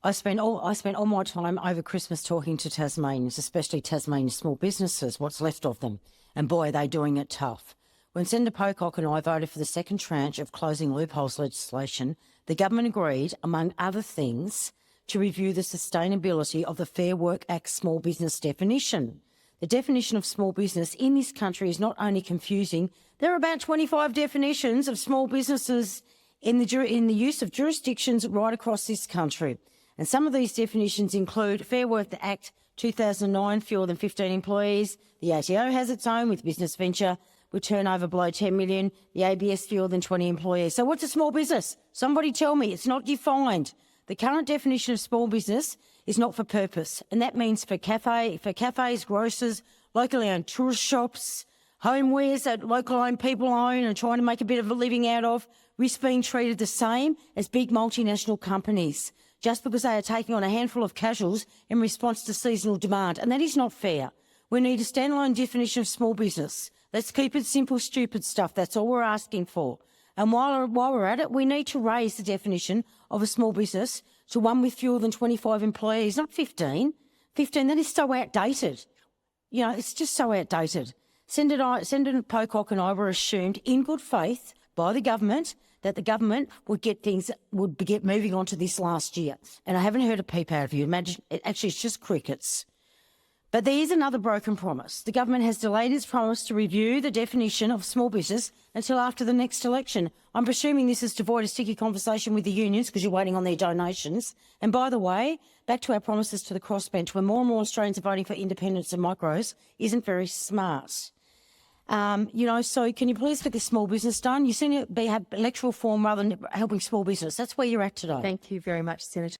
I spent all my time over Christmas talking to Tasmanians, especially Tasmanian small businesses, what's left of them. And boy, are they doing it tough. When Senator Pocock and I voted for the second tranche of closing loopholes legislation, the government agreed, among other things, to review the sustainability of the Fair Work Act small business definition. The definition of small business in this country is not only confusing, there are about 25 definitions of small businesses in the use of jurisdictions right across this country. And some of these definitions include Fair Work Act 2009, fewer than 15 employees. The ATO has its own with business venture with turnover below 10 million. The ABS fewer than 20 employees. So what's a small business? Somebody tell me. It's not defined. The current definition of small business is not for purpose, and that means for cafes, grocers, locally owned tourist shops, homewares that local owned people own and trying to make a bit of a living out of, risk being treated the same as big multinational companies, just because they are taking on a handful of casuals in response to seasonal demand. And that is not fair. We need a standalone definition of small business. Let's keep it simple, stupid stuff. That's all we're asking for. And while we're at it, we need to raise the definition of a small business to one with fewer than 25 employees, not 15. 15, that is so outdated. You know, it's just so outdated. Senator Pocock and I were assumed in good faith by the government that the government would get moving on to this last year. And I haven't heard a peep out of you. Imagine, actually, it's just crickets. But there is another broken promise. The government has delayed its promise to review the definition of small business until after the next election. I'm presuming this is to avoid a sticky conversation with the unions because you're waiting on their donations. And by the way, back to our promises to the crossbench, when more and more Australians are voting for independents and micros, isn't very smart. So can you please get this small business done? You seem to have electoral form rather than helping small business. That's where you're at today. Thank you very much, Senator.